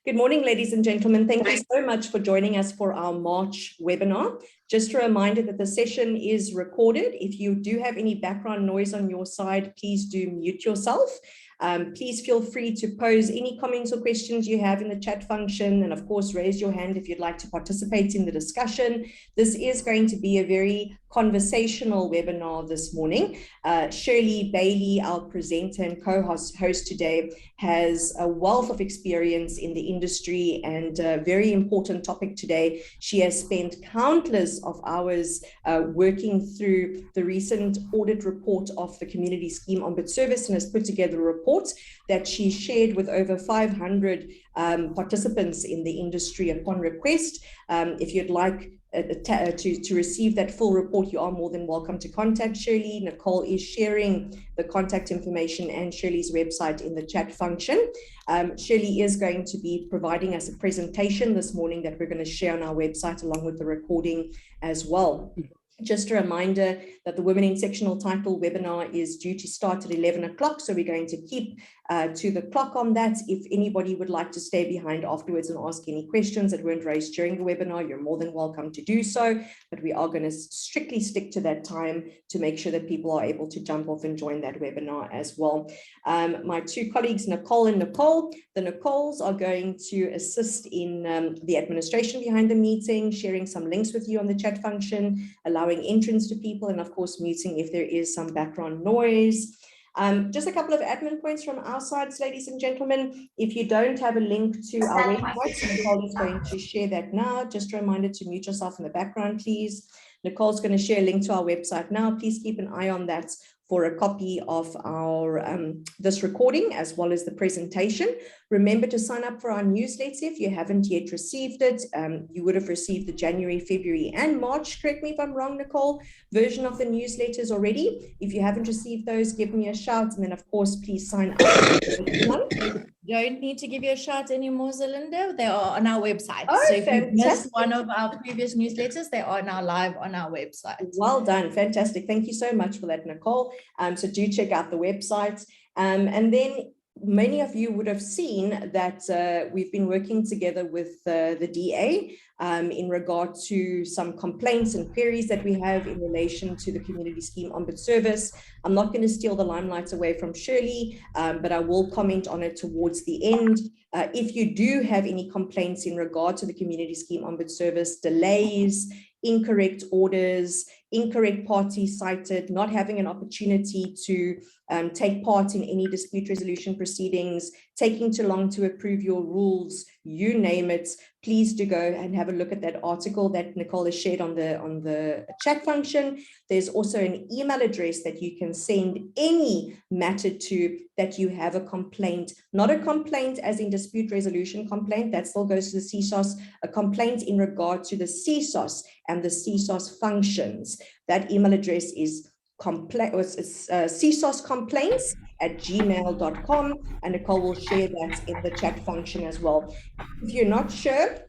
Good morning, ladies and gentlemen. Thank you so much for joining us for our March webinar. Just a reminder that the session is recorded. If you do have any background noise on your side, please do mute yourself. Please feel free to pose any comments or questions you have in the chat function, and of course raise your hand if you'd like to participate in the discussion. This is going to be a very conversational webinar this morning. Shirley Bailey, our presenter and co-host today, has a wealth of experience in the industry and a very important topic today. She has spent countless of hours working through the recent audit report of the Community Scheme Ombuds Service and has put together a report that she shared with over 500 participants in the industry upon request. If you'd like to receive that full report, you are more than welcome to contact Shirley. Nicole is sharing the contact information and Shirley's website in the chat function. Shirley is going to be providing us a presentation this morning that we're going to share on our website along with the recording as well. Just a reminder that the Women in Sectional Title webinar is due to start at 11 o'clock, so we're going to keep to the clock on that. If anybody would like to stay behind afterwards and ask any questions that weren't raised during the webinar, you're more than welcome to do so, but we are going to strictly stick to that time to make sure that people are able to jump off and join that webinar as well. My two colleagues, Nicole and Nicole, the Nicoles are going to assist in the administration behind the meeting, sharing some links with you on the chat function, allowing entrance to people, and of course muting if there is some background noise. Just a couple of admin points from our sides, ladies and gentlemen. If you don't have a link to our website, Nicole is going to share that now. Just a reminder to mute yourself in the background, please. Nicole's going to share a link to our website now. Please keep an eye on that for a copy of our this recording as well as the presentation. Remember to sign up for our newsletter if you haven't yet received it. You would have received the January, February, and March, correct me if I'm wrong, Nicole, version of the newsletters already. If you haven't received those, give me a shout, and then of course, please sign up. Don't need to give you a shout anymore, Zelinda. They are on our website. Oh, so if fantastic. you missed one of our previous newsletters, they are now live on our website. Well done. Fantastic. Thank you so much for that, Nicole. So do check out the website. And then many of you would have seen that we've been working together with the DA in regard to some complaints and queries that we have in relation to the Community Scheme Ombuds Service. I'm not going to steal the limelight away from Shirley, but I will comment on it towards the end. If you do have any complaints in regard to the Community Scheme Ombuds Service, delays, incorrect orders, incorrect parties cited, not having an opportunity to take part in any dispute resolution proceedings, taking too long to approve your rules, you name it, please do go and have a look at that article that Nicole has shared on the chat function. There's also an email address that you can send any matter to that you have a complaint, not a complaint as in dispute resolution complaint, that still goes to the CSOS, a complaint in regard to the CSOS and the CSOS functions. That email address is csoscomplaints@gmail.com, and Nicole will share that in the chat function as well. If you're not sure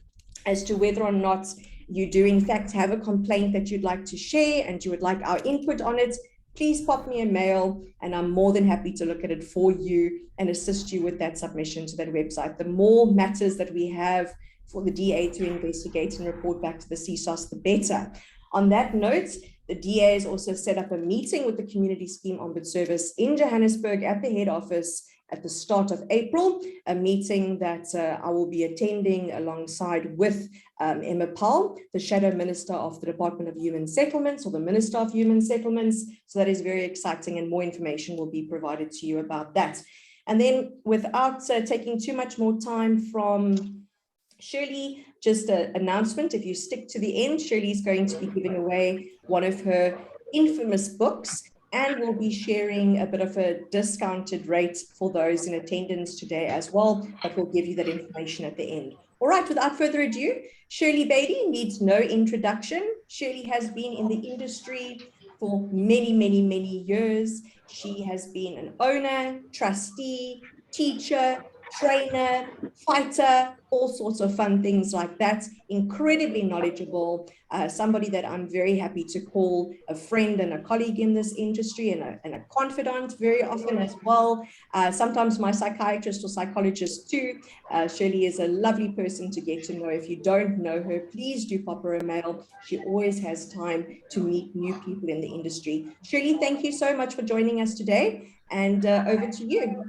as to whether or not you do in fact have a complaint that you'd like to share and you would like our input on it, please pop me a mail and I'm more than happy to look at it for you and assist you with that submission to that website. The more matters that we have for the DA to investigate and report back to the CSOS, the better. On that note, the DA has also set up a meeting with the Community Scheme Ombuds Service in Johannesburg at the head office at the start of April, a meeting that I will be attending alongside with Emma Powell, the Shadow Minister of the Department of Human Settlements, or the Minister of Human Settlements. So that is very exciting, and more information will be provided to you about that. And then without taking too much more time from Shirley, just an announcement. If you stick to the end, Shirley's going to be giving away one of her infamous books, and we'll be sharing a bit of a discounted rate for those in attendance today as well, but we'll give you that information at the end. All right, without further ado, Shirley Bailey needs no introduction. Shirley has been in the industry for many, many, many years. She has been an owner, trustee, teacher, trainer, fighter, all sorts of fun things like that. Incredibly knowledgeable, somebody that I'm very happy to call a friend and a colleague in this industry, and a confidant very often as well. Sometimes my psychiatrist or psychologist too. Shirley is a lovely person to get to know. If you don't know her, please do pop her a mail. She always has time to meet new people in the industry. Shirley, thank you so much for joining us today, and over to you.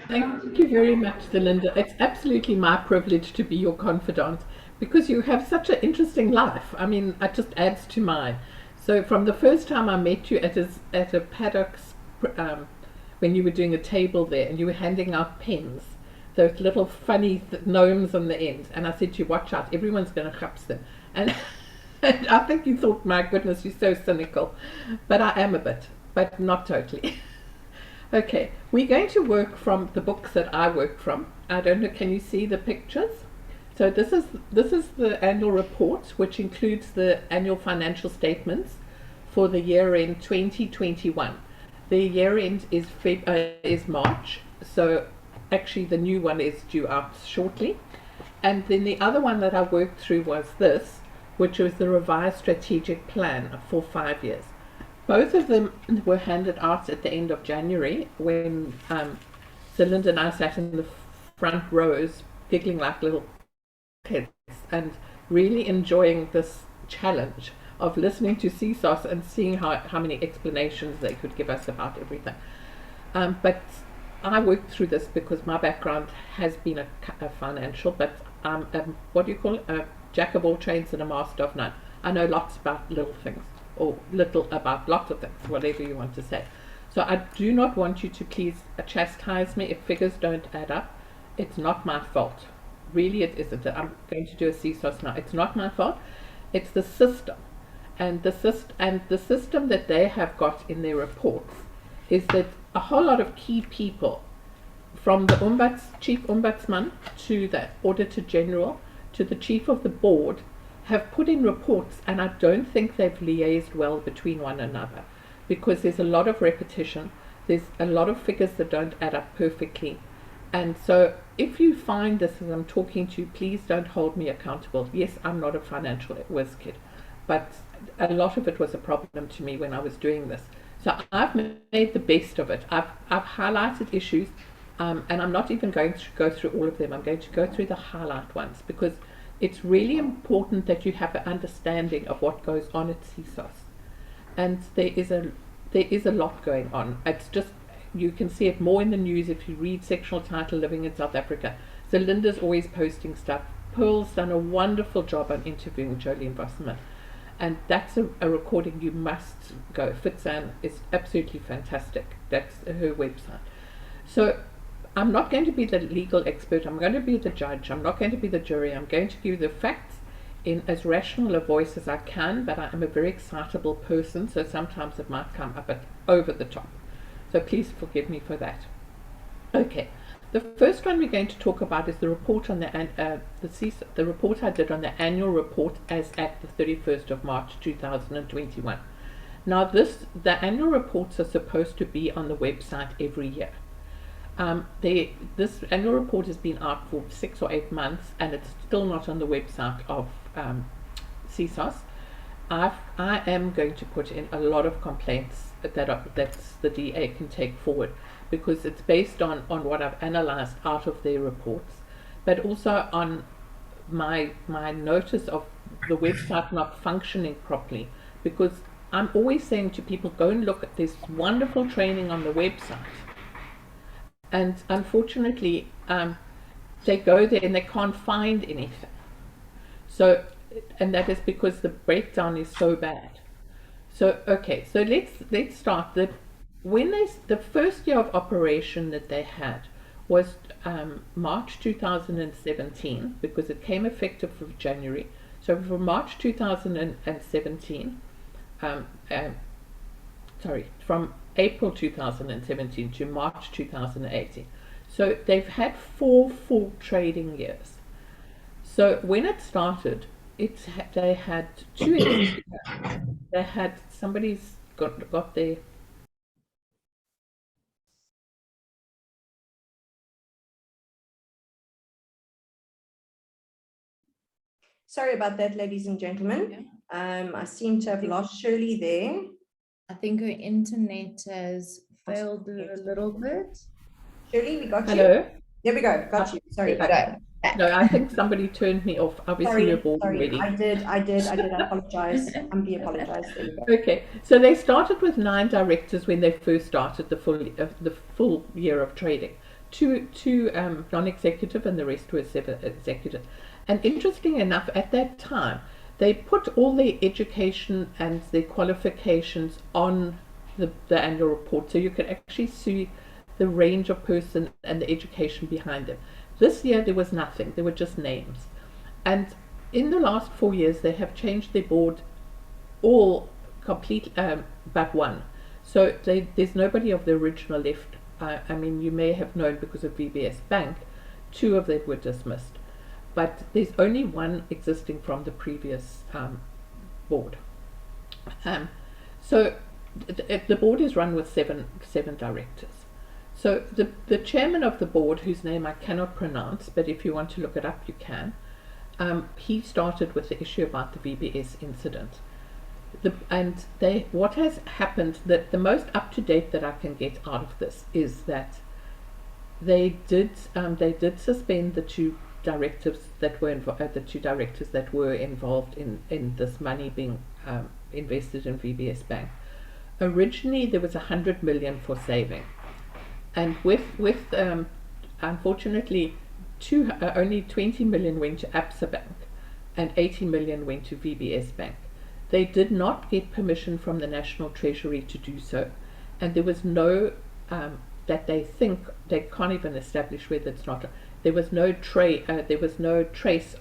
Thank you very much, Zelinda. It's absolutely my privilege to be your confidant because you have such an interesting life. I mean, it just adds to mine. So from the first time I met you at a paddock, when you were doing a table there and you were handing out pens, those little funny gnomes on the end, and I said to you, watch out, everyone's going to hups them. And, and I think you thought, my goodness, you're so cynical. But I am a bit, but not totally. Okay, we're going to work from the books that I work from. I don't know, can you see the pictures? So this is the annual report, which includes the annual financial statements for the year end 2021. The year end is March, so actually the new one is due out shortly. And then the other one that I worked through was this, which was the revised strategic plan for 5 years. Both of them were handed out at the end of January when Zelinda and I sat in the front rows giggling like little kids and really enjoying this challenge of listening to CSOS and seeing how many explanations they could give us about everything. But I worked through this because my background has been a financial, but I'm what do you call it? A jack of all trades and a master of none. I know lots about little things, or little about lots of things, whatever you want to say. So I do not want you to please chastise me if figures don't add up. It's not my fault. Really, it isn't. I'm going to do a CSOS now. It's not my fault. It's the system. And the system that they have got in their reports is that a whole lot of key people, from the chief ombudsman to the auditor general to the chief of the board, have put in reports, and I don't think they've liaised well between one another because there's a lot of repetition, there's a lot of figures that don't add up perfectly. And so if you find this as I'm talking to you, please don't hold me accountable. Yes, I'm not a financial whiz kid, but a lot of it was a problem to me when I was doing this. So I've made the best of it. I've highlighted issues, and I'm not even going to go through all of them. I'm going to go through the highlight ones because it's really important that you have an understanding of what goes on at CSOS. And there is a lot going on. It's just, you can see it more in the news if you read Sectional Title Living in South Africa. So Linda's always posting stuff. Pearl's done a wonderful job on interviewing Jolene Bosman. And that's a recording you must go. Fitzanne is absolutely fantastic. That's her website. So I'm not going to be the legal expert. I'm going to be the judge. I'm not going to be the jury. I'm going to give you the facts in as rational a voice as I can, but I am a very excitable person, so sometimes it might come a bit over the top. So please forgive me for that. Okay, the first one we're going to talk about is the report on the report I did on the annual report as at the 31st of March 2021. Now the annual reports are supposed to be on the website every year. This annual report has been out for 6 or 8 months and it's still not on the website of CSOS. I am going to put in a lot of complaints that the DA can take forward because it's based on what I've analysed out of their reports, but also on my notice of the website not functioning properly, because I'm always saying to people, go and look at this wonderful training on the website. And unfortunately, they go there and they can't find anything. So, and that is because the breakdown is so bad. So, okay, so let's start. The first year of operation that they had was March 2017, because it came effective for January. So from March 2017, from April 2017 to March 2018. So they've had 4 full trading years. So when it started, they had 2 they had somebody's got their Sorry about that, ladies and gentlemen. I seem to have lost Shirley there. I think her internet has failed her a little bit. Shirley, we got you. Hello? There we go. Got you. Sorry about that. No, I think somebody turned me off. Obviously, you're bored already. I did. I apologize. Humbly apologize. There we go. Okay, so they started with 9 directors when they first started the full year of trading. Two non-executive, and the rest were executive. And interesting enough, at that time, they put all their education and their qualifications on the annual report, so you could actually see the range of person and the education behind them. This year there was nothing, there were just names. And in the last 4 years they have changed their board all complete but one. So there's nobody of the original left. I mean, you may have known because of VBS Bank, 2 of them were dismissed. But there's only one existing from the previous board. So the board is run with seven directors. So the chairman of the board, whose name I cannot pronounce, but if you want to look it up, you can. He started with the issue about the Vbs incident. What has happened, that the most up to date that I can get out of this is that they did suspend the 2 directors that were involved in this money being invested in VBS Bank. Originally there was 100 million for saving, and with unfortunately only 20 million went to Absa Bank and 80 million went to VBS Bank. They did not get permission from the National Treasury to do so, and there was no that they think they can't even establish whether it's not. There was no trace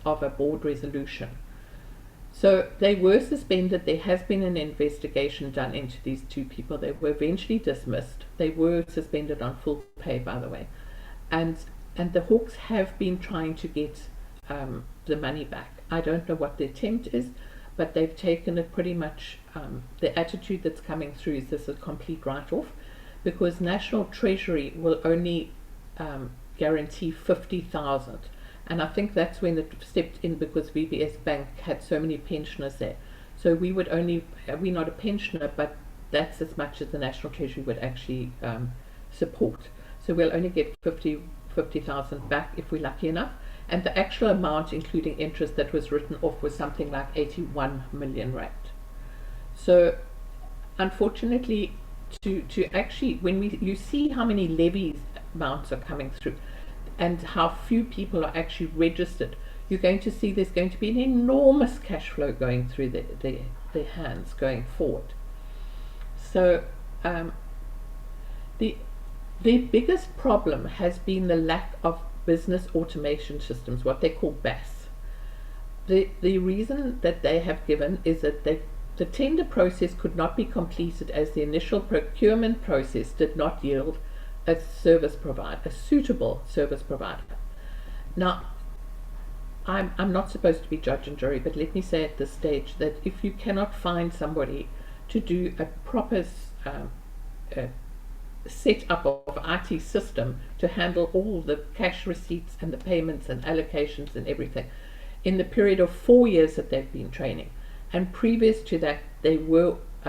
of a board resolution. So they were suspended. There has been an investigation done into these 2 people. They were eventually dismissed. They were suspended on full pay, by the way. And the Hawks have been trying to get the money back. I don't know what the attempt is, but they've taken it pretty much. The attitude that's coming through is this is a complete write-off, because National Treasury will only guarantee 50,000, and I think that's when it stepped in, because VBS Bank had so many pensioners there. So we're not a pensioner, but that's as much as the National Treasury would actually support. So we'll only get 50,000 back if we're lucky enough, and the actual amount, including interest, that was written off was something like 81 million rand. So unfortunately, to actually, when you see how many levies amounts are coming through and how few people are actually registered, you're going to see there's going to be an enormous cash flow going through their hands going forward. So the biggest problem has been the lack of business automation systems, what they call BAS. The reason that they have given is that the tender process could not be completed as the initial procurement process did not yield a suitable service provider. Now, I'm not supposed to be judge and jury, but let me say at this stage that if you cannot find somebody to do a proper set up of IT system to handle all the cash receipts and the payments and allocations and everything in the period of 4 years that they've been training, and previous to that a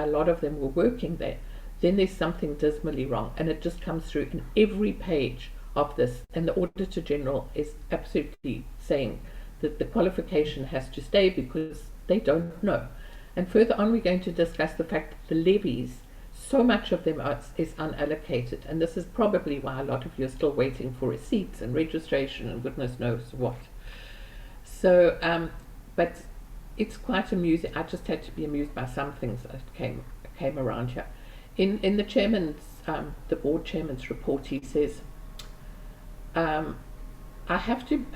lot of them were working there, then there's something dismally wrong, and it just comes through in every page of this. And the Auditor General is absolutely saying that the qualification has to stay because they don't know. And further on, we're going to discuss the fact that the levies, so much of them is unallocated, and this is probably why a lot of you are still waiting for receipts and registration and goodness knows what. So, but it's quite amusing. I just had to be amused by some things that came around here. In the chairman's, the board chairman's report, he says, I have to,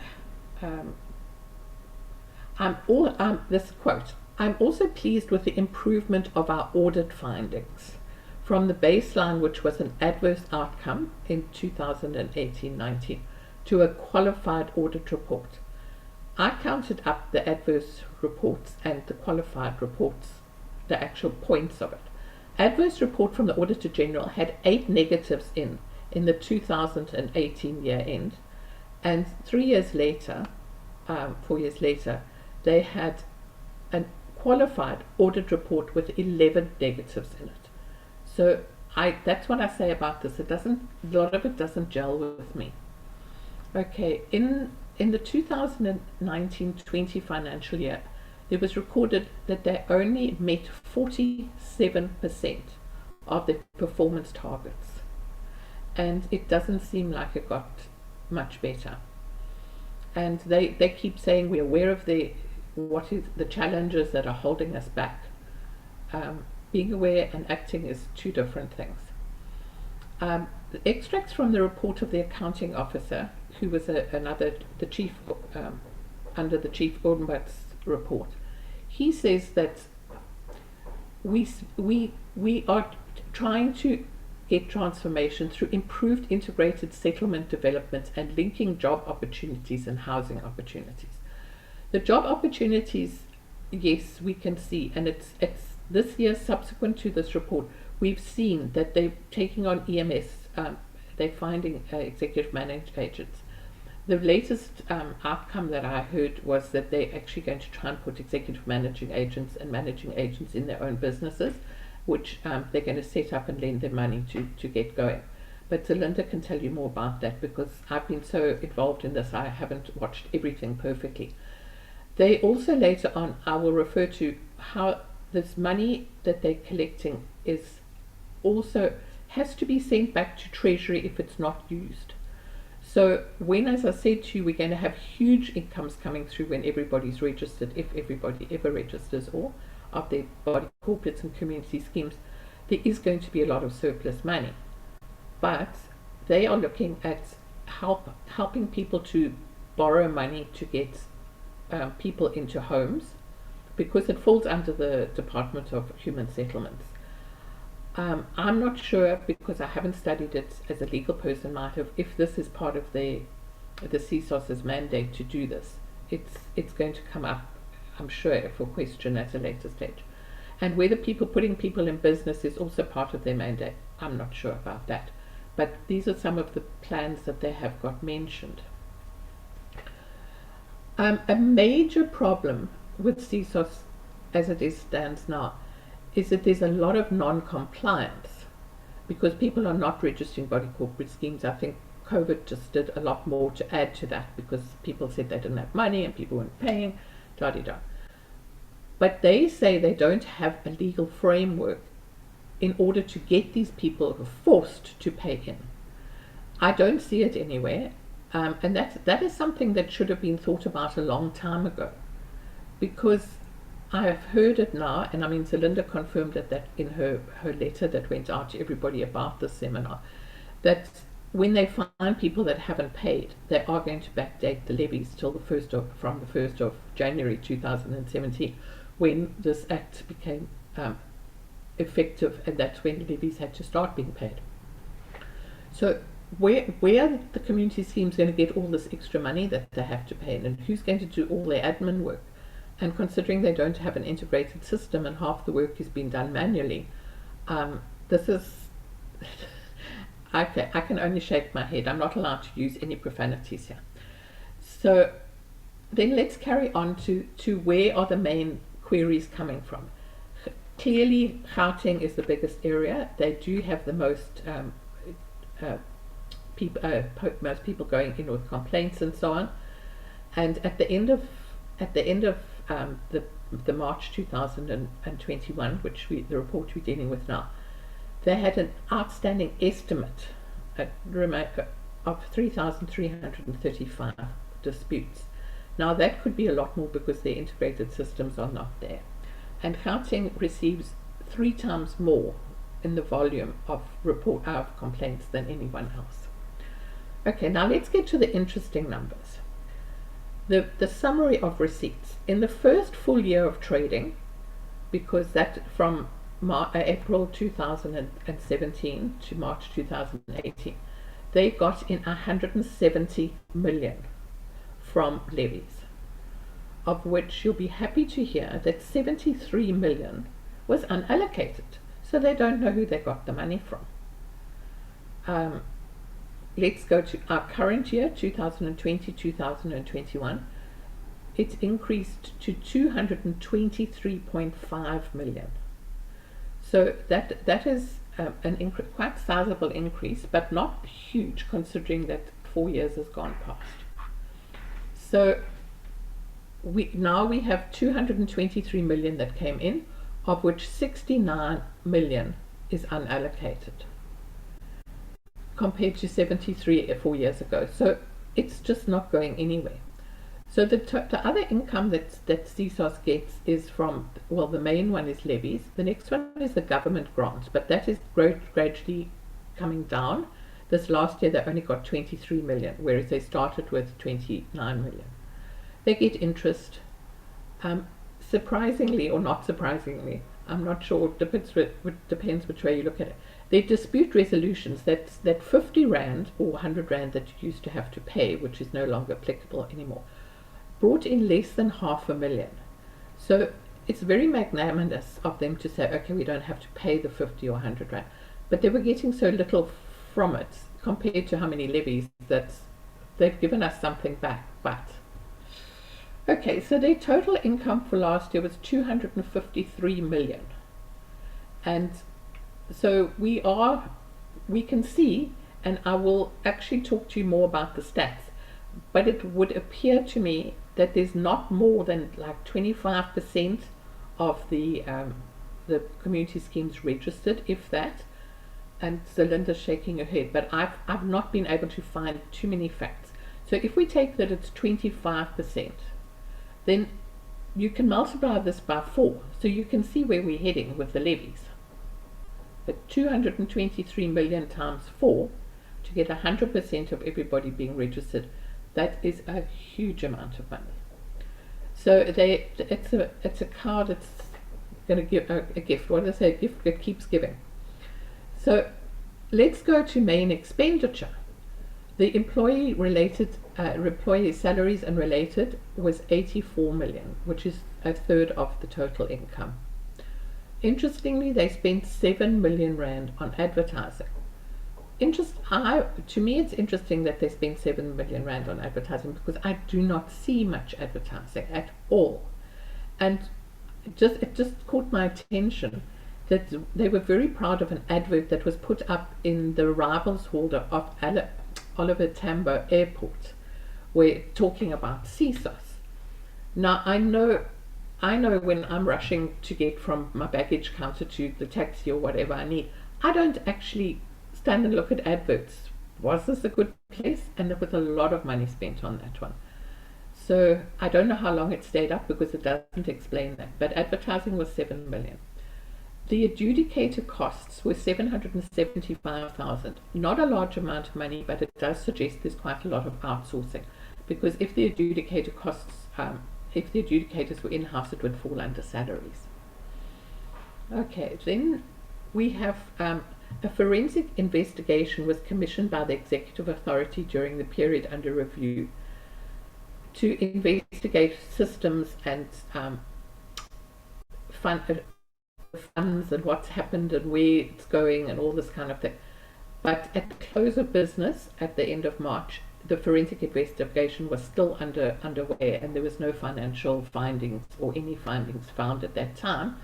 this quote, I'm also pleased with the improvement of our audit findings from the baseline, which was an adverse outcome in 2018-19, to a qualified audit report. I counted up the adverse reports and the qualified reports, the actual points of it. Adverse report from the Auditor General had 8 negatives in the 2018 year end, and 4 years later, they had a qualified audit report with 11 negatives in it. So that's what I say about this. A lot of it doesn't gel with me. Okay, in the 2019-20 financial year, there was recorded that they only met 47% of their performance targets. And it doesn't seem like it got much better. And they keep saying we're aware of what is the challenges that are holding us back. Being aware and acting is two different things. The extracts from the report of the accounting officer, who was the chief under the chief Ombuds's report, he says that we are trying to get transformation through improved integrated settlement development and linking job opportunities and housing opportunities. The job opportunities, yes, we can see, and it's this year subsequent to this report, we've seen that they're taking on EMS, they're finding executive managed agents. The latest outcome that I heard was that they're actually going to try and put executive managing agents and managing agents in their own businesses, which they're going to set up and lend them money to get going. But Zelinda can tell you more about that, because I've been so involved in this, I haven't watched everything perfectly. They also later on, I will refer to how this money that they're collecting is also has to be sent back to Treasury if it's not used. So when, as I said to you, we're going to have huge incomes coming through when everybody's registered, if everybody ever registers all of their body corporates and community schemes, there is going to be a lot of surplus money. But they are looking at helping people to borrow money to get people into homes, because it falls under the Department of Human Settlements. I'm not sure, because I haven't studied it as a legal person might have, if this is part of the CSOS's mandate to do this. It's going to come up, I'm sure, for question at a later stage. And whether putting people in business is also part of their mandate, I'm not sure about that. But these are some of the plans that they have got mentioned. A major problem with CSOS as it stands now is that there's a lot of non-compliance, because people are not registering body corporate schemes. I think COVID just did a lot more to add to that, because people said they didn't have money and people weren't paying, da-da-da. But they say they don't have a legal framework in order to get these people forced to pay in. I don't see it anywhere, and that is something that should have been thought about a long time ago, because I have heard it now, and I mean, Zelinda confirmed that in her letter that went out to everybody about this seminar, that when they find people that haven't paid, they are going to backdate the levies till from the 1st of January 2017, when this act became effective, and that's when levies had to start being paid. So where are the community schemes going to get all this extra money that they have to pay, and who's going to do all their admin work? And considering they don't have an integrated system and half the work is being done manually, this is I can only shake my head. I'm not allowed to use any profanities here. So then let's carry on to where are the main queries coming from. Clearly, Gauteng is the biggest area. They do have the most people going in with complaints and so on. And at the end of the March 2021, which the report we're dealing with now, they had an outstanding estimate of 3,335 disputes. Now that could be a lot more, because their integrated systems are not there. And Gauteng receives 3 times more in the volume of complaints than anyone else. Okay, now let's get to the interesting numbers. The summary of receipts. In the first full year of trading, because that from April 2017 to March 2018, they got in 170 million from levies, of which you'll be happy to hear that 73 million was unallocated, so they don't know who they got the money from. Let's go to our current year, 2020-2021. it increased to 223.5 million. So that is an quite sizable increase, but not huge considering that 4 years has gone past. So now we have 223 million that came in, of which 69 million is unallocated, compared to 73 4 years ago. So it's just not going anywhere. So the other income that CSOS gets is from, well, the main one is levies. The next one is the government grants, but that is gradually coming down. This last year they only got 23 million, whereas they started with 29 million. They get interest. Surprisingly or not surprisingly, I'm not sure, depends which way you look at it. They dispute resolutions, that 50 Rand or 100 Rand that you used to have to pay, which is no longer applicable anymore, brought in less than 500,000. So it's very magnanimous of them to say, okay, we don't have to pay the 50 or 100 Rand. But they were getting so little from it compared to how many levies that they've given us something back. But okay, so their total income for last year was 253 million. And so we can see, and I will actually talk to you more about the stats, but it would appear to me that there's not more than like 25% of the community schemes registered, if that. And so Linda's shaking her head, but I've not been able to find too many facts. So if we take that it's 25%, then you can multiply this by 4, so you can see where we're heading with the levies. But 223 million times 4 to get 100% of everybody being registered, that is a huge amount of money. So it's a cow that's going to give a gift. What do they say? A gift that keeps giving. So let's go to main expenditure. The employee salaries and related was 84 million, which is a third of the total income. Interestingly, they spent 7 million Rand on advertising. To me, it's interesting that they spent 7 million Rand on advertising, because I do not see much advertising at all. And it just caught my attention that they were very proud of an advert that was put up in the arrivals hall of Oliver Tambo Airport, where talking about CSOS. Now I know when I'm rushing to get from my baggage counter to the taxi or whatever I need, I don't actually stand and look at adverts. Was this a good place? And there was a lot of money spent on that one. So I don't know how long it stayed up, because it doesn't explain that. But advertising was 7 million. The adjudicator costs were 775,000. Not a large amount of money, but it does suggest there's quite a lot of outsourcing, because if the adjudicator costs, if the adjudicators were in-house, it would fall under salaries. Okay, then we have a forensic investigation was commissioned by the Executive Authority during the period under review to investigate systems and funds and what's happened and where it's going and all this kind of thing. But at the close of business at the end of March, the forensic investigation was still underway, and there was no financial findings or any findings found at that time.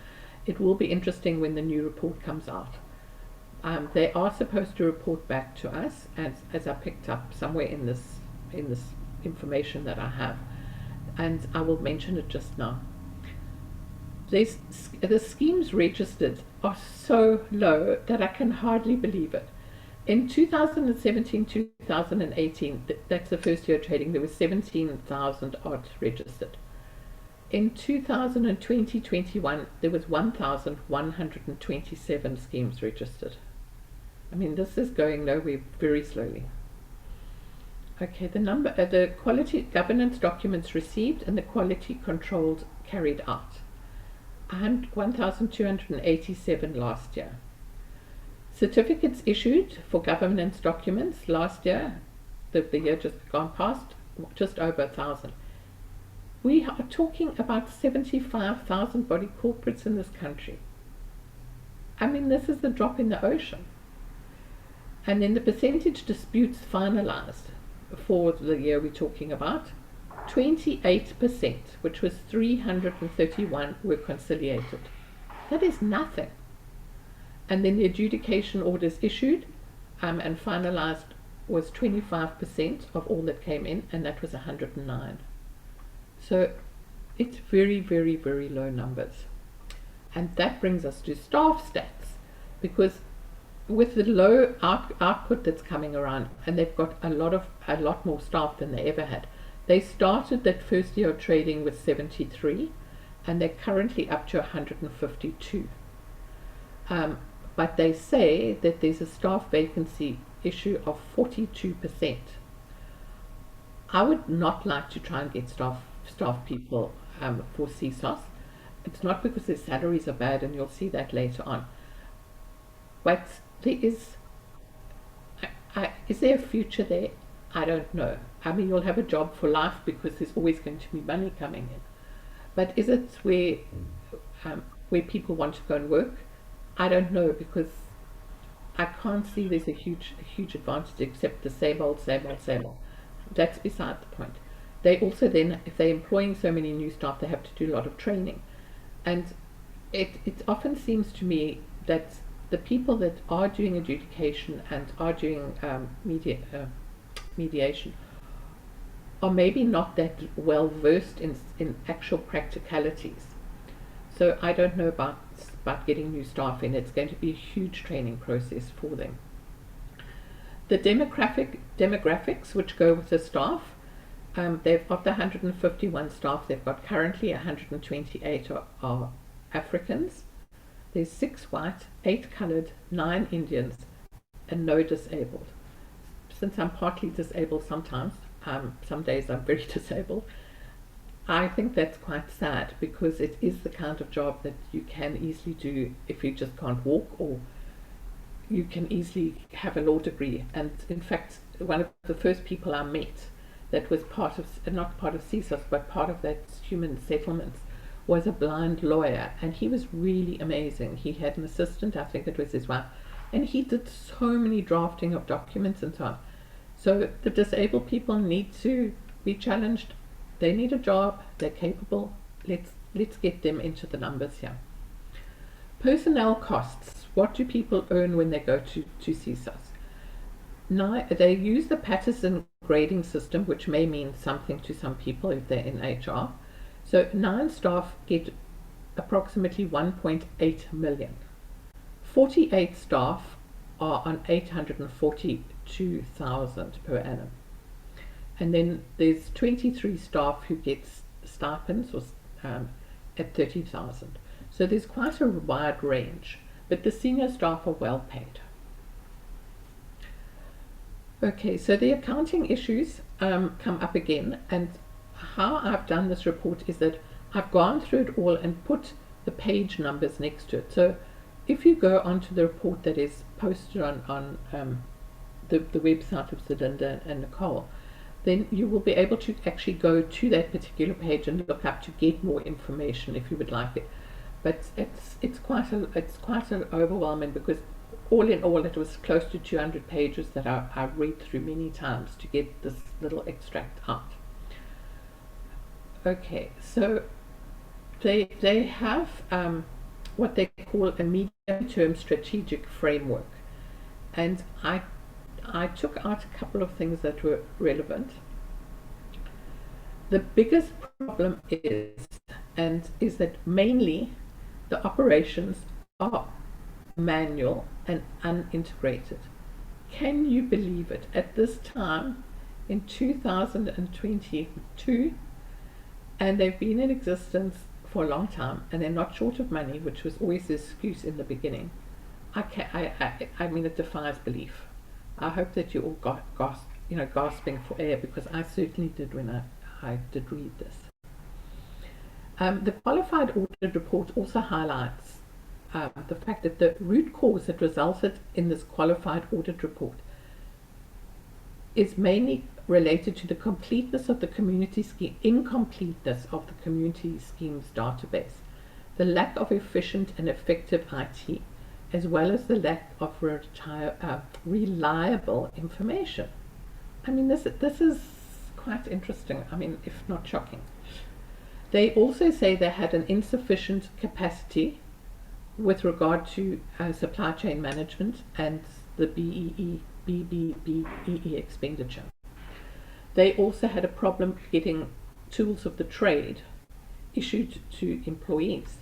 It will be interesting when the new report comes out. They are supposed to report back to us, as I picked up somewhere in this information that I have, and I will mention it just now. The schemes registered are so low that I can hardly believe it. In 2017-2018, that's the first year of trading, there was 17,000 odd registered. In 2020-21, there was 1,127 schemes registered. I mean, this is going nowhere, very slowly. Okay, the quality governance documents received and the quality controls carried out. 1,287 last year. Certificates issued for governance documents last year, the year just gone past, just over 1,000. We are talking about 75,000 body corporates in this country. I mean, this is the drop in the ocean. And then the percentage disputes finalized for the year we're talking about, 28%, which was 331, were conciliated. That is nothing. And then the adjudication orders issued and finalized was 25% of all that came in, and that was 109. So it's very, very, very low numbers. And that brings us to staff stats, because with the low output that's coming around, and they've got a lot more staff than they ever had. They started that first year of trading with 73, and they're currently up to 152. But they say that there's a staff vacancy issue of 42%. I would not like to try and get staff people for CSOS. It's not because their salaries are bad, and you'll see that later on. But there is there a future there? I don't know. I mean, you'll have a job for life because there's always going to be money coming in. But is it where people want to go and work? I don't know, because I can't see there's a huge advantage except the same old. That's beside the point. They also then, if they're employing so many new staff, they have to do a lot of training. And it often seems to me that the people that are doing adjudication and are doing mediation are maybe not that well versed in actual practicalities. So I don't know about getting new staff in. It's going to be a huge training process for them. The demographics which go with the staff, they've of the 151 staff they've got currently, 128 are Africans. There's 6 white, 8 coloured, 9 Indians, and no disabled. Since I'm partly disabled sometimes, some days I'm very disabled, I think that's quite sad, because it is the kind of job that you can easily do if you just can't walk, or you can easily have a law degree. And in fact, one of the first people I met that was part of, not part of CSOS, but part of that human settlements, was a blind lawyer, and he was really amazing. He had an assistant, I think it was his wife, and he did so many drafting of documents and so on. So the disabled people need to be challenged. They need a job, they're capable. Let's get them into the numbers here. Personnel costs. What do people earn when they go to CSOS? Now, they use the Patterson grading system, which may mean something to some people if they're in HR. So 9 staff get approximately 1.8 million. 48 staff are on 842,000 per annum. And then there's 23 staff who get stipends or, at 30,000. So there's quite a wide range, but the senior staff are well paid. Okay, so the accounting issues come up again, and how I've done this report is that I've gone through it all and put the page numbers next to it. So if you go onto the report that is posted on the website of Zelinda and Nicole, then you will be able to actually go to that particular page and look up to get more information if you would like it. But it's quite an overwhelming, because all in all it was close to 200 pages that I read through many times to get this little extract out. Okay, so they have what they call a medium-term strategic framework, and I took out a couple of things that were relevant. The biggest problem is that mainly the operations are manual and unintegrated. Can you believe it? At this time in 2022, and they've been in existence for a long time, and they're not short of money, which was always the excuse in the beginning. I mean, it defies belief. I hope that you all got gasping for air, because I certainly did when I did read this. The qualified audit report also highlights the fact that the root cause that resulted in this qualified audit report is mainly related to the incompleteness of the community scheme's database, the lack of efficient and effective IT, as well as the lack of reliable information. I mean, this is quite interesting, I mean, if not shocking. They also say they had an insufficient capacity with regard to supply chain management and the BBBEE expenditure. They also had a problem getting tools of the trade issued to employees.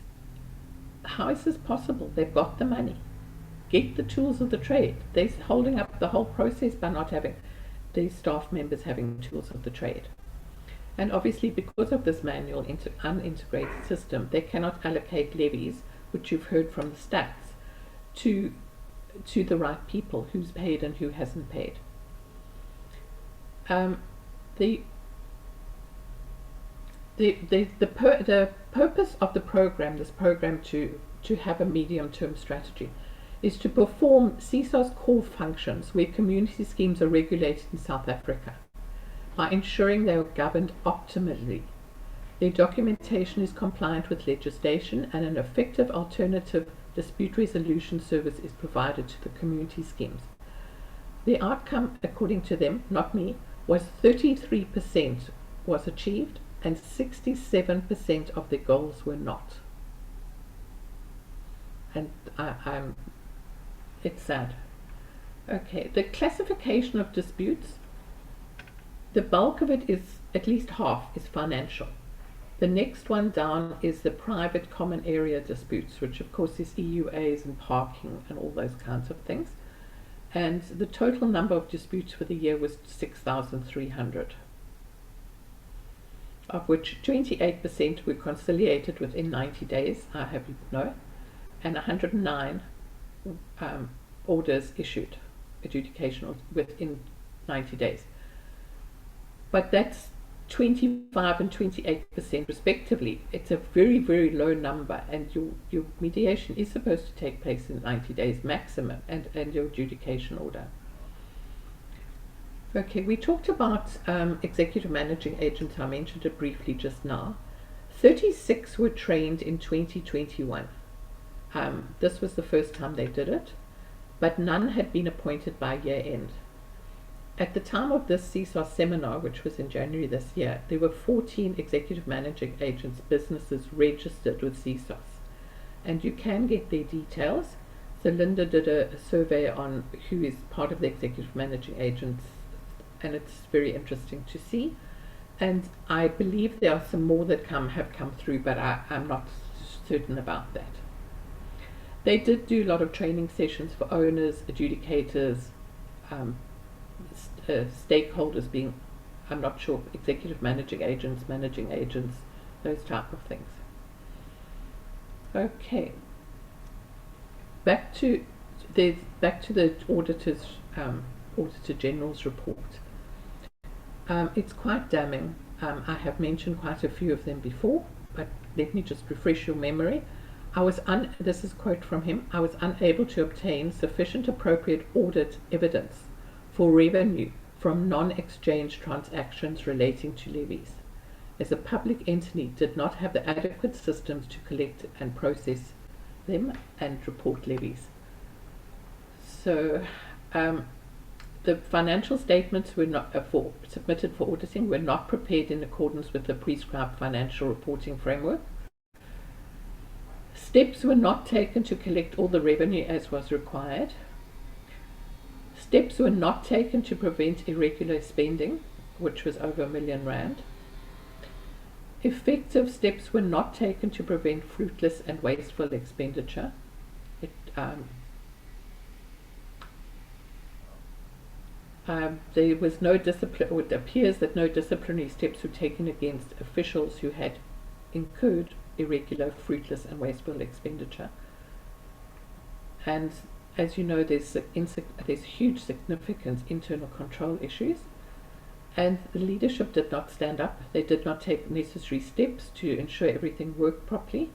How is this possible? They've got the money. Get the tools of the trade. They're holding up the whole process by not having these staff members having tools of the trade. And obviously, because of this manual unintegrated system, they cannot allocate levies, which you've heard from the stats, to the right people, who's paid and who hasn't paid. The purpose of the program, this program to have a medium-term strategy, is to perform CSOS core functions where community schemes are regulated in South Africa by ensuring they are governed optimally. Their documentation is compliant with legislation, and an effective alternative dispute resolution service is provided to the community schemes. The outcome, according to them, not me, was 33% was achieved and 67% of the goals were not. And it's sad. Okay, the classification of disputes, the bulk of it is, at least half, is financial. The next one down is the private common area disputes, which of course is EUAs and parking and all those kinds of things. And the total number of disputes for the year was 6,300, of which 28% were conciliated within 90 days, I have you know, and 109 orders issued, adjudication within 90 days. But that's 25 and 28% respectively. It's a very, very low number, and your mediation is supposed to take place in 90 days maximum, and your adjudication order. Okay, we talked about executive managing agents. I mentioned it briefly just now. 36 were trained in 2021. This was the first time they did it, but none had been appointed by year end. At the time of this CSOS seminar, which was in January this year, there were 14 executive managing agents businesses registered with CSOS, and you can get their details. So Linda did a survey on who is part of the executive managing agents, and it's very interesting to see. And I believe there are some more that have come through, but I'm not certain about that. They did do a lot of training sessions for owners, adjudicators, stakeholders being, I'm not sure, executive managing agents, those type of things. Okay. Back to the Auditor General's report. It's quite damning. I have mentioned quite a few of them before, but let me just refresh your memory. This is a quote from him, I was unable to obtain sufficient appropriate audit evidence for revenue from non-exchange transactions relating to levies, as a public entity did not have the adequate systems to collect and process them and report levies. So the financial statements were not submitted for auditing were not prepared in accordance with the prescribed financial reporting framework. Steps were not taken to collect all the revenue as was required. Steps were not taken to prevent irregular spending, which was over R1 million. Effective steps were not taken to prevent fruitless and wasteful expenditure. There was no discipline, or it appears that no disciplinary steps were taken against officials who had incurred irregular, fruitless and wasteful expenditure. And as you know, there's huge significant internal control issues, and the leadership did not stand up. They did not take necessary steps to ensure everything worked properly.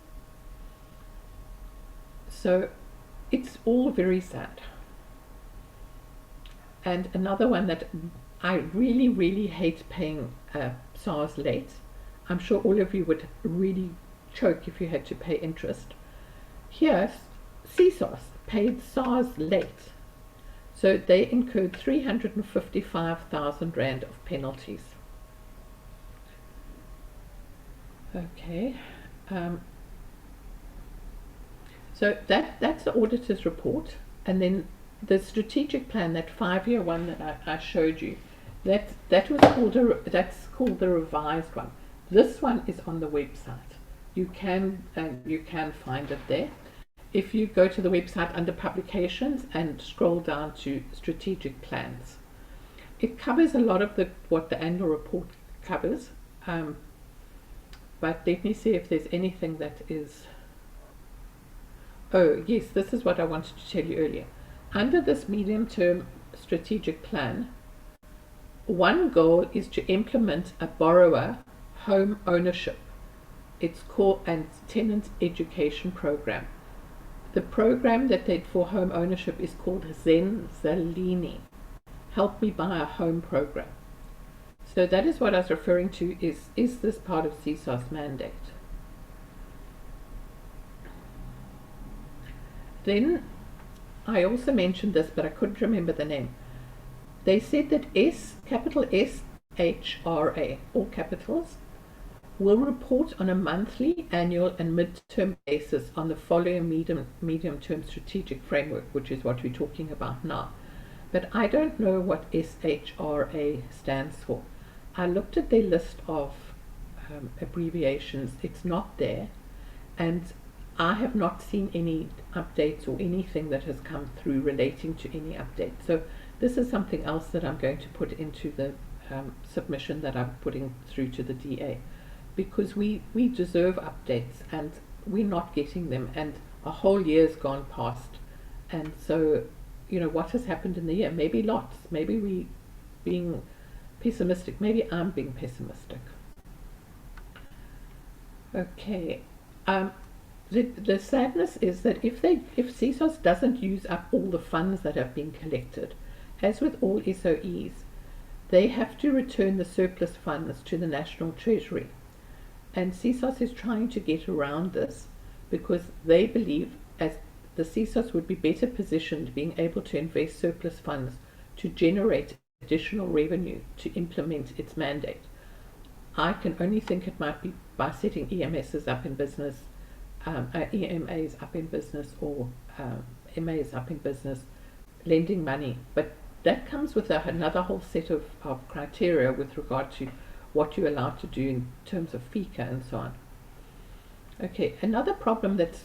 So it's all very sad. And another one that I really, really hate paying SARS late. I'm sure all of you would really choke if you had to pay interest. Here, CSOS paid SARS late. So they incurred 355,000 Rand of penalties. Okay. So that's the auditor's report, and then the strategic plan, that 5-year one that I showed you, that was called that's called the revised one. This one is on the website. You can find it there. If you go to the website under publications and scroll down to strategic plans, it covers a lot of what the annual report covers. But let me see if there's anything that is. Oh yes, this is what I wanted to tell you earlier. Under this medium-term strategic plan, one goal is to implement a borrower home ownership. It's called and tenant education program. The program that they for home ownership is called Zen Zalini, Help Me Buy a Home program. So that is what I was referring to. Is this part of CSOS mandate? Then I also mentioned this, but I couldn't remember the name. They said that capital SHRA, all capitals, will report on a monthly, annual, and mid-term basis on the following medium-term strategic framework, which is what we're talking about now. But I don't know what SHRA stands for. I looked at their list of abbreviations. It's not there, and I have not seen any updates or anything that has come through relating to any updates. So this is something else that I'm going to put into the submission that I'm putting through to the DA, because we deserve updates and we're not getting them, and a whole year's gone past, and so what has happened in the year? Maybe lots. Maybe we being pessimistic. Maybe I'm being pessimistic. Okay. The sadness is that if CSOS doesn't use up all the funds that have been collected, as with all SOEs, they have to return the surplus funds to the National Treasury. And CSOS is trying to get around this because they believe as the CSOS would be better positioned being able to invest surplus funds to generate additional revenue to implement its mandate. I can only think it might be by setting EMSs up in business, EMAs up in business, or MAs up in business, lending money. But that comes with another whole set of criteria with regard to what you're allowed to do in terms of FICA and so on. Okay, another problem that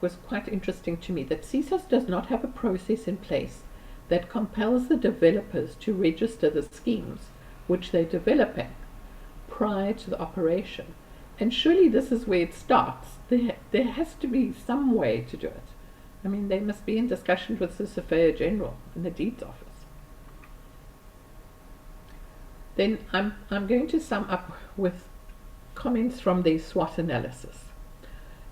was quite interesting to me, that CSOS does not have a process in place that compels the developers to register the schemes which they're developing prior to the operation. And surely this is where it starts. There has to be some way to do it. I mean, they must be in discussion with the Surveyor General in the Deeds Office. Then I'm going to sum up with comments from the SWOT analysis.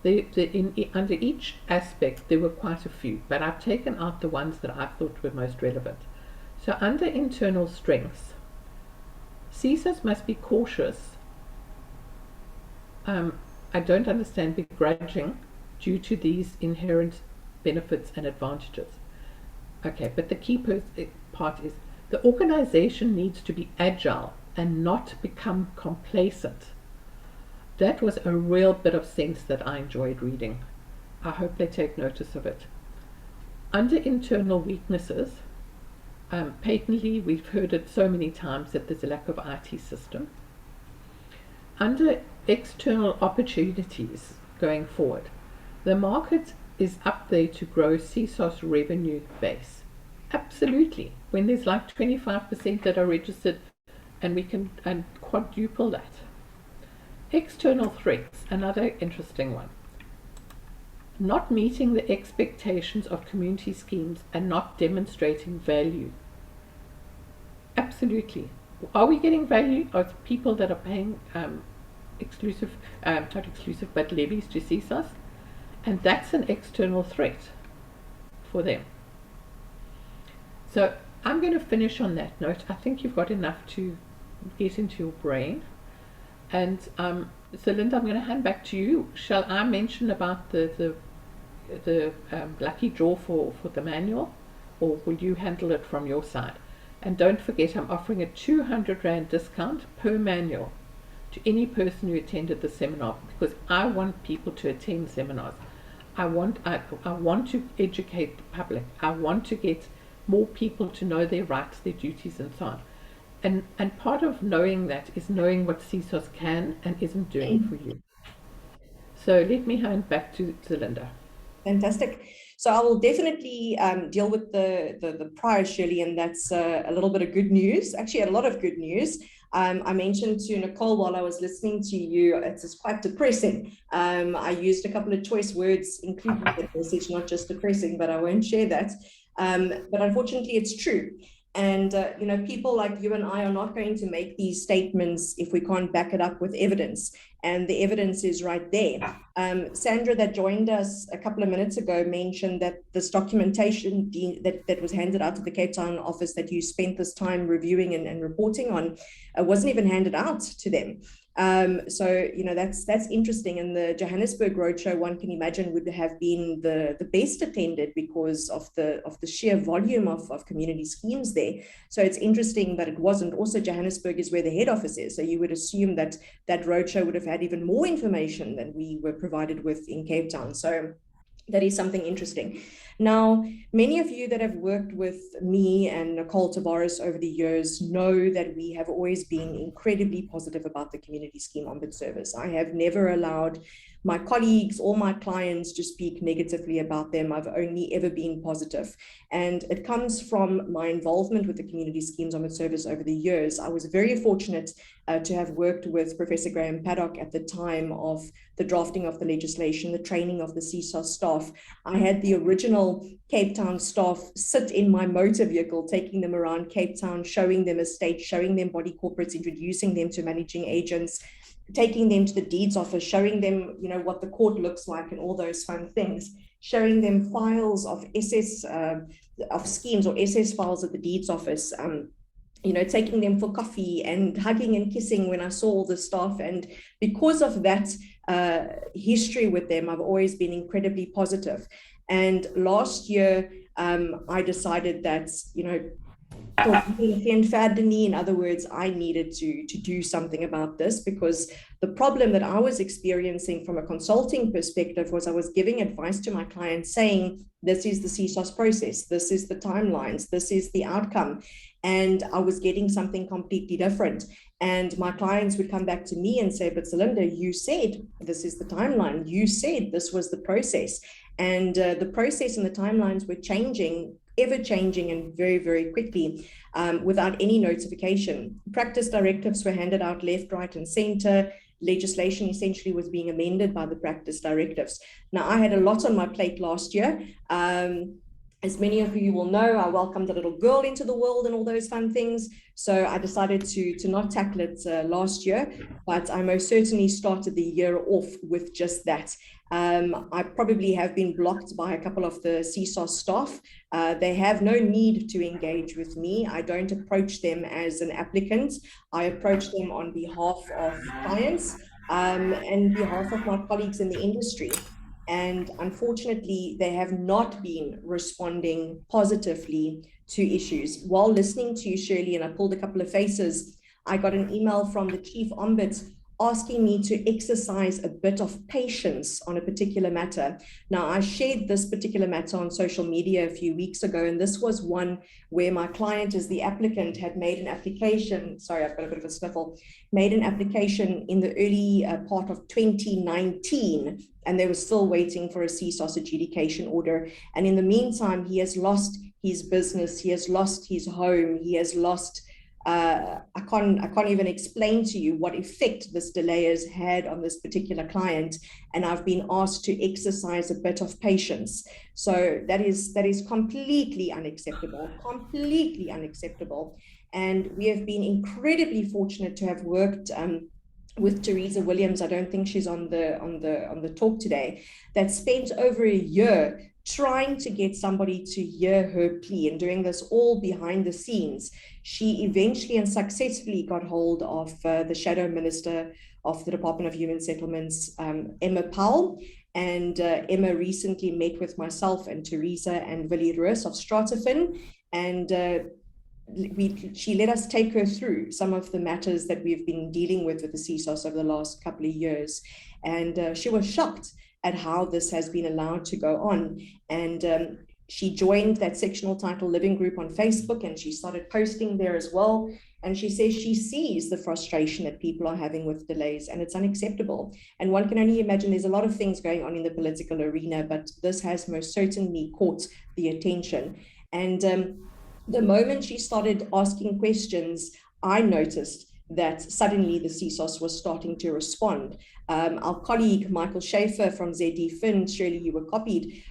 Under each aspect there were quite a few, but I've taken out the ones that I thought were most relevant. So under internal strengths, CSOS must be cautious. I don't understand begrudging due to these inherent benefits and advantages. Okay, but the key part is the organization needs to be agile and not become complacent. That was a real bit of sense that I enjoyed reading. I hope they take notice of it. Under internal weaknesses, patently, we've heard it so many times that there's a lack of IT system. Under external opportunities going forward, the market is up there to grow CSOS revenue base. Absolutely. When there's like 25% that are registered, and we can quadruple that. External threats, another interesting one. Not meeting the expectations of community schemes and not demonstrating value. Absolutely. Are we getting value of people that are paying not exclusive, but levies to CSOS? And that's an external threat for them. So I'm going to finish on that note. I think you've got enough to get into your brain. And so Linda, I'm going to hand back to you. Shall I mention about the lucky draw for the manual, or will you handle it from your side? And don't forget, I'm offering a 200 Rand discount per manual to any person who attended the seminar, because I want people to attend seminars. I want to educate the public. I want to get more people to know their rights, their duties, and so on. And part of knowing that is knowing what CSOS can and isn't doing for you. So let me hand back to Linda. Fantastic. So I will definitely deal with the prior, Shirley, and that's a little bit of good news. Actually, a lot of good news. I mentioned to Nicole while I was listening to you, it's quite depressing. I used a couple of choice words, including the message, not just depressing, but I won't share that. But unfortunately, it's true. And, you know, people like you and I are not going to make these statements if we can't back it up with evidence. And the evidence is right there. Sandra, that joined us a couple of minutes ago, mentioned that this documentation that was handed out to the Cape Town office that you spent this time reviewing and reporting on wasn't even handed out to them. So, you know, that's interesting. And the Johannesburg Roadshow, one can imagine, would have been the best attended because of the sheer volume of community schemes there. So it's interesting that it wasn't. Also, Johannesburg is where the head office is. So you would assume that that roadshow would have had even more information than we were provided with in Cape Town. So that is something interesting. Now, many of you that have worked with me and Nicole Tavares over the years know that we have always been incredibly positive about the Community Scheme Ombud Service. I have never allowed my colleagues or my clients to speak negatively about them. I've only ever been positive. And it comes from my involvement with the Community Schemes Ombud Service over the years. I was very fortunate to have worked with Professor Graham Paddock at the time of the drafting of the legislation, the training of the CSOS staff. I had the original Cape Town staff sit in my motor vehicle, taking them around Cape Town, showing them estates, showing them body corporates, introducing them to managing agents, taking them to the deeds office, showing them, you know, what the court looks like and all those fun things, showing them files of SS of schemes or SS files at the deeds office, you know, taking them for coffee and hugging and kissing when I saw all the staff. And because of that history with them, I've always been incredibly positive. And last year, I decided that, you know, in other words, I needed to do something about this, because the problem that I was experiencing from a consulting perspective was I was giving advice to my clients saying, this is the CSOS process, this is the timelines, this is the outcome. And I was getting something completely different. And my clients would come back to me and say, but Celinda, you said this is the timeline. You said this was the process. And the process and the timelines were changing, ever changing, and very, very quickly, without any notification. Practice directives were handed out left, right, and center. Legislation essentially was being amended by the practice directives. Now, I had a lot on my plate last year. As many of you will know, I welcomed a little girl into the world and all those fun things. So I decided to not tackle it last year, but I most certainly started the year off with just that. I probably have been blocked by a couple of the CSOS staff. They have no need to engage with me. I don't approach them as an applicant. I approach them on behalf of clients and behalf of my colleagues in the industry. And unfortunately, they have not been responding positively to issues. While listening to you, Shirley, and I pulled a couple of faces, I got an email from the Chief Ombuds asking me to exercise a bit of patience on a particular matter. Now, I shared this particular matter on social media a few weeks ago, and this was one where my client, as the applicant, had made an application. Sorry, I've got a bit of a sniffle. Made an application in the early part of 2019, and they were still waiting for a CSOS adjudication order. And in the meantime, he has lost his business, he has lost his home, he has lost I can't even explain to you what effect this delay has had on this particular client, and I've been asked to exercise a bit of patience. So that is completely unacceptable, completely unacceptable. And we have been incredibly fortunate to have worked with Teresa Williams. I don't think she's on the talk today. That spent over a year trying to get somebody to hear her plea, and doing this all behind the scenes. She eventually and successfully got hold of the Shadow Minister of the Department of Human Settlements, Emma Powell, and Emma recently met with myself and Teresa and Willie Roos of Stratafin, and she let us take her through some of the matters that we've been dealing with the CSOS over the last couple of years. And she was shocked at how this has been allowed to go on. And she joined that sectional title living group on Facebook, and she started posting there as well. And she says she sees the frustration that people are having with delays, and it's unacceptable. And one can only imagine there's a lot of things going on in the political arena, but this has most certainly caught the attention. And the moment she started asking questions, I noticed that suddenly the CSOS was starting to respond. Our colleague, Michael Schaefer from ZD Fin, Shirley, you were copied,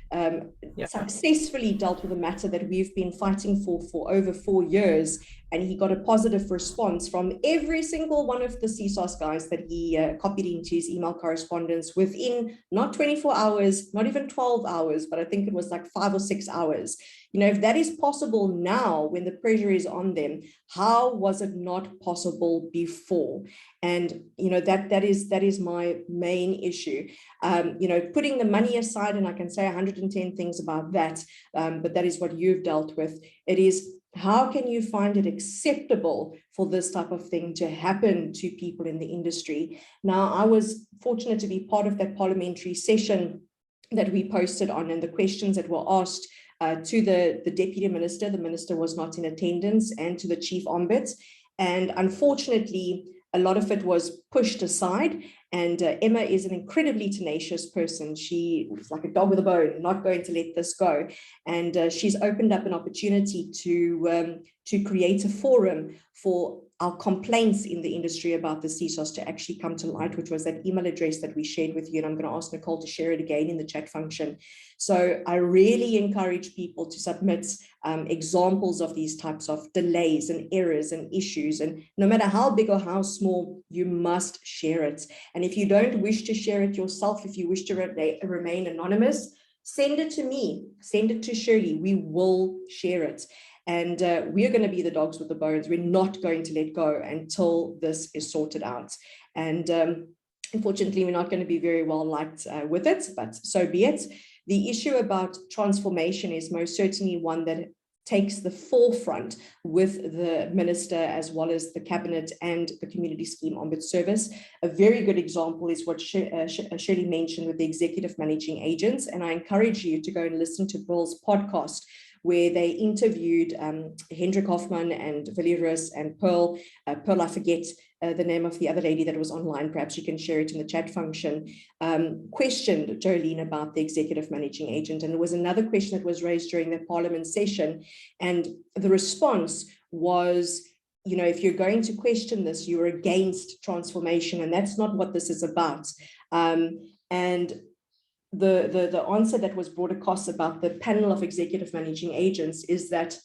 successfully dealt with a matter that we've been fighting for over 4 years. And he got a positive response from every single one of the CSOS guys that he copied into his email correspondence within not 24 hours, not even 12 hours, but I think it was like 5 or 6 hours. You know, if that is possible now when the pressure is on them, how was it not possible before? And, you know, that is my main issue. You know, putting the money aside, and I can say 110 things about that, but that is what you've dealt with. It is, how can you find it acceptable for this type of thing to happen to people in the industry? Now, I was fortunate to be part of that parliamentary session that we posted on, and the questions that were asked to the Deputy Minister. The Minister was not in attendance, and to the Chief Ombuds. And unfortunately, a lot of it was pushed aside. And Emma is an incredibly tenacious person. She was like a dog with a bone, not going to let this go. And she's opened up an opportunity to create a forum for our complaints in the industry about the CSOS to actually come to light, which was that email address that we shared with you. And I'm going to ask Nicole to share it again in the chat function. So I really encourage people to submit examples of these types of delays and errors and issues. And no matter how big or how small, you must share it. And if you don't wish to share it yourself, if you wish to remain anonymous, send it to me, send it to Shirley. We will share it. And we're going to be the dogs with the bones. We're not going to let go until this is sorted out. And unfortunately, we're not going to be very well liked with it, but so be it. The issue about transformation is most certainly one that takes the forefront with the minister as well as the cabinet and the community scheme ombuds service. A very good example is what Shirley mentioned with the executive managing agents. And I encourage you to go and listen to Bill's podcast, where they interviewed Hendrik Hoffman and Valerius and Pearl. Pearl, I forget the name of the other lady that was online. Perhaps you can share it in the chat function. Questioned Jolene about the executive managing agent. And it was another question that was raised during the Parliament session. And the response was, you know, if you're going to question this, you're against transformation. And that's not what this is about. And the answer that was brought across about the panel of executive managing agents is that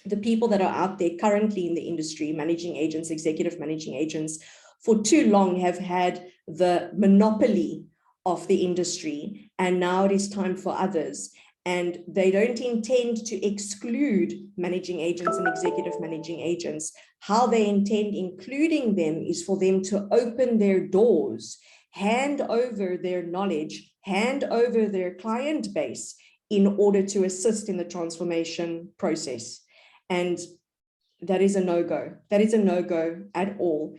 the people that are out there currently in the industry, managing agents, executive managing agents, for too long have had the monopoly of the industry, and now it is time for others. And they don't intend to exclude managing agents and executive managing agents. How they intend including them is for them to open their doors, hand over their knowledge, hand over their client base in order to assist in the transformation process. And that is a no-go. That is a no-go at all.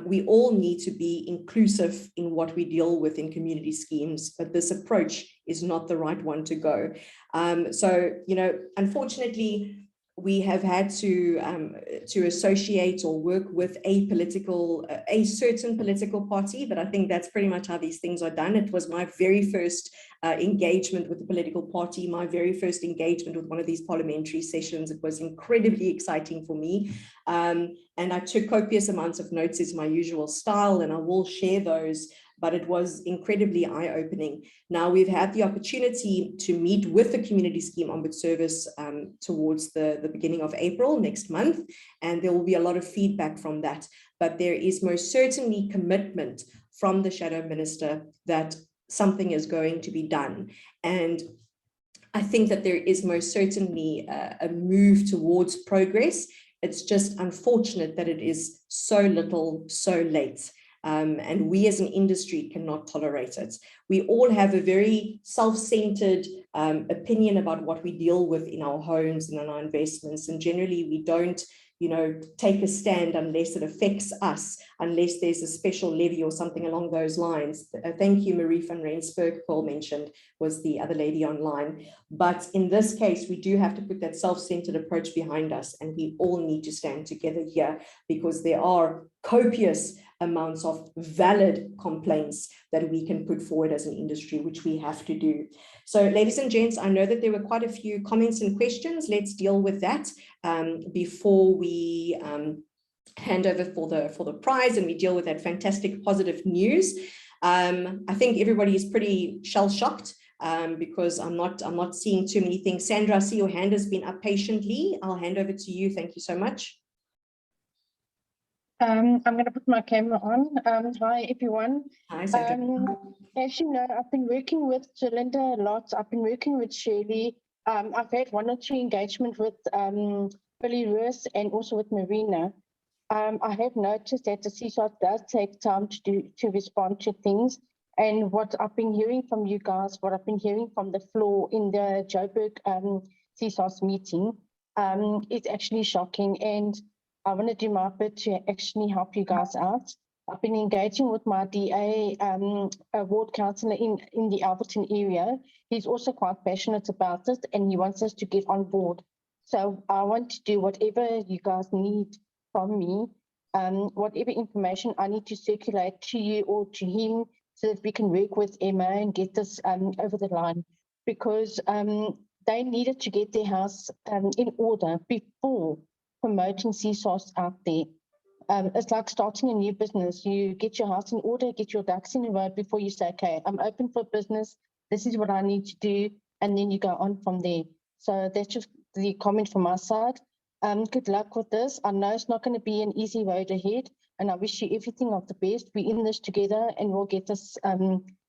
We all need to be inclusive in what we deal with in community schemes, but this approach is not the right one to go. So, you know, unfortunately, we have had to associate or work with a certain political party, but I think that's pretty much how these things are done. It was my very first engagement with the political party, my very first engagement with one of these parliamentary sessions. It was incredibly exciting for me. And I took copious amounts of notes as my usual style, and I will share those, but it was incredibly eye-opening. Now we've had the opportunity to meet with the Community Scheme Ombuds Service towards the beginning of April next month, and there will be a lot of feedback from that. But there is most certainly commitment from the Shadow Minister that something is going to be done. And I think that there is most certainly a move towards progress. It's just unfortunate that it is so little, so late. and we as an industry cannot tolerate it. We all have a very self-centered opinion about what we deal with in our homes and in our investments, and generally we don't take a stand unless it affects us, unless there's a special levy or something along those lines. Thank you, Marie van Rensburg, Paul mentioned, was the other lady online. But in this case, we do have to put that self-centered approach behind us, and we all need to stand together here, because there are copious amounts of valid complaints that we can put forward as an industry, which we have to do. So, ladies and gents, I know that there were quite a few comments and questions. Let's deal with that before we hand over for the prize and we deal with that fantastic positive news. I think everybody is pretty shell-shocked because I'm not seeing too many things. Sandra, I see your hand has been up patiently. I'll hand over to you. Thank you so much. I'm going to put my camera on. Hi, everyone. Hi, Sandra. As you know, I've been working with Linda a lot. I've been working with Shirley. I've had 1 or 2 engagements with Billy Roos and also with Marina. I have noticed that the CSOS does take time to respond to things. And what I've been hearing from you guys, what I've been hearing from the floor in the Joburg CSOS meeting, is actually shocking. And I want to do my bit to actually help you guys out. I've been engaging with my DA ward councillor in the Alberton area. He's also quite passionate about it, and he wants us to get on board. So I want to do whatever you guys need from me, whatever information I need to circulate to you or to him, so that we can work with Emma and get this over the line, because they needed to get their house in order before promoting CSOS out there. It's like starting a new business. You get your house in order, get your ducks in a row before you say, okay, I'm open for business. This is what I need to do. And then you go on from there. So that's just the comment from my side. Good luck with this. I know it's not going to be an easy road ahead. And I wish you everything of the best. We're in this together and we'll get this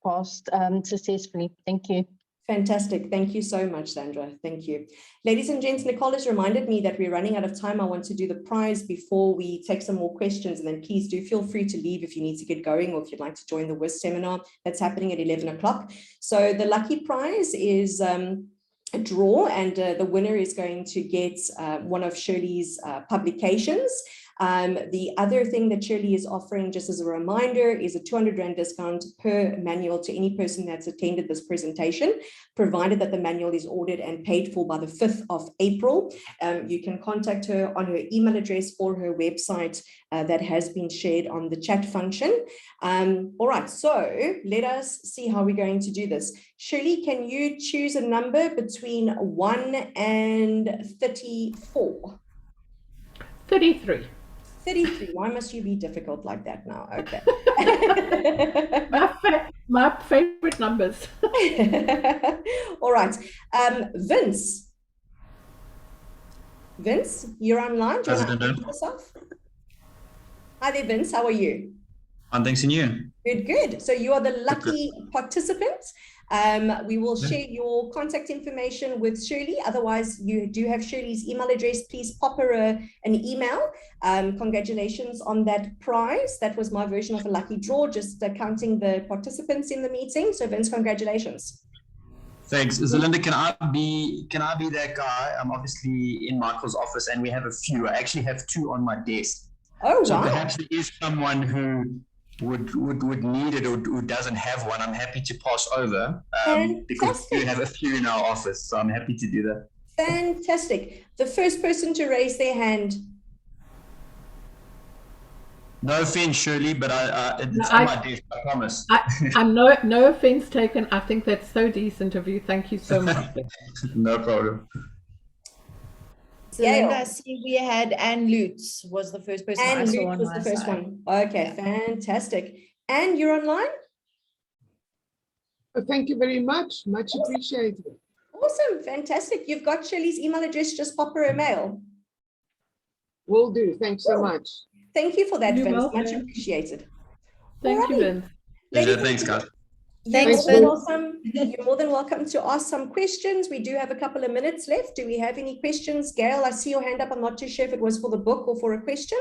passed successfully. Thank you. Fantastic. Thank you so much, Sandra. Thank you. Ladies and gents, Nicole has reminded me that we're running out of time. I want to do the prize before we take some more questions, and then please do feel free to leave if you need to get going or if you'd like to join the WIS seminar that's happening at 11 o'clock. So the lucky prize is a draw, and the winner is going to get one of Shirley's publications. The other thing that Shirley is offering, just as a reminder, is a 200 Rand discount per manual to any person that's attended this presentation, provided that the manual is ordered and paid for by the 5th of April. You can contact her on her email address or her website that has been shared on the chat function. All right, so let us see how we're going to do this. Shirley, can you choose a number between 1 and 34? 33. 33. Why must you be difficult like that now? Okay. my favorite numbers. All right. Vince, you're online. Do you want to introduce yourself? Hi there, Vince. How are you? And thanks, and you? Good. So you are the lucky participant. We will share your contact information with Shirley. Otherwise, you do have Shirley's email address. Please pop her an email. Congratulations on that prize. That was my version of a lucky draw, just counting the participants in the meeting. So Vince, congratulations. Thanks. Zelinda, can I be that guy? I'm obviously in Michael's office, and we have a few. I actually have 2 on my desk. Oh, so wow. Perhaps there is someone who would need it or who doesn't have one. I'm happy to pass over because we have a few in our office, so I'm happy to do that. Fantastic. The first person to raise their hand. No offense, Shirley, but it's on my desk, I promise. I'm no offense taken. I think that's so decent of you. Thank you so much. No problem. So Linda, I see we had Anne Lutz was the first person I saw on was my the first side. one. Okay, fantastic. Anne, you're online? Oh, thank you very much. Much appreciated. Awesome, fantastic. You've got Shirley's email address. Just pop her a mail. Will do. Thanks so much. Thank you for that, You're Vince. welcome. Much appreciated. Thank you, Vince. Thanks, guys. Thanks, You're Vince. more than welcome to ask some questions. We do have a couple of minutes left. Do we have any questions? Gail, I see your hand up. I'm not too sure if it was for the book or for a question.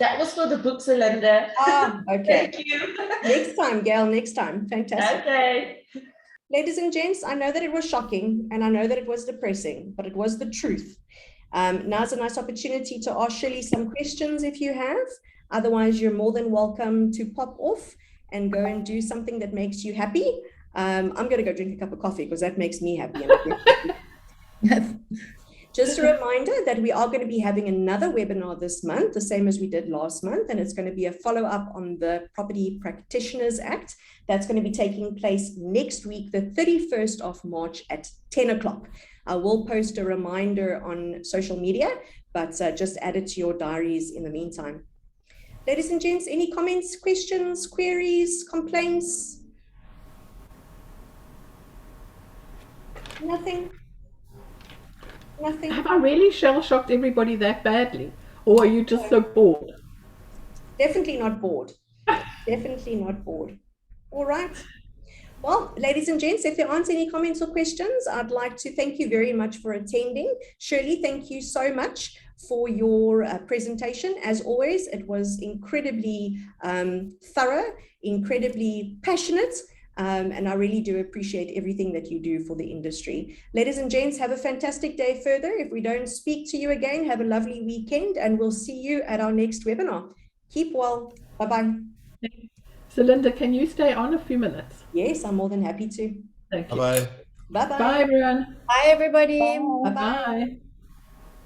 That was for the book, Linda. Ah, okay. Thank you. Next time, Gail, next time. Fantastic. Okay. Ladies and gents, I know that it was shocking and I know that it was depressing, but it was the truth. Now's a nice opportunity to ask Shirley some questions if you have. Otherwise, you're more than welcome to pop off and go and do something that makes you happy. I'm going to go drink a cup of coffee because that makes me happy. Just a reminder that we are going to be having another webinar this month, the same as we did last month, and it's going to be a follow-up on the Property Practitioners Act. That's going to be taking place next week, the 31st of March at 10 o'clock. I will post a reminder on social media, but just add it to your diaries in the meantime. Ladies and gents, any comments, questions, queries, complaints? Nothing? Nothing? Have I really shell-shocked everybody that badly? Or are you just so bored? Definitely not bored. Definitely not bored. All right. Well, ladies and gents, if there aren't any comments or questions, I'd like to thank you very much for attending. Shirley, thank you so much for your presentation. As always, it was incredibly thorough, incredibly passionate, and I really do appreciate everything that you do for the industry. Ladies and gents, have a fantastic day further. If we don't speak to you again, have a lovely weekend, and we'll see you at our next webinar. Keep well. Bye-bye. So Linda, can you stay on a few minutes? Yes, I'm more than happy to. Thank you. Bye-bye. Bye-bye. Bye, everyone. Bye, everybody. Bye-bye. Bye.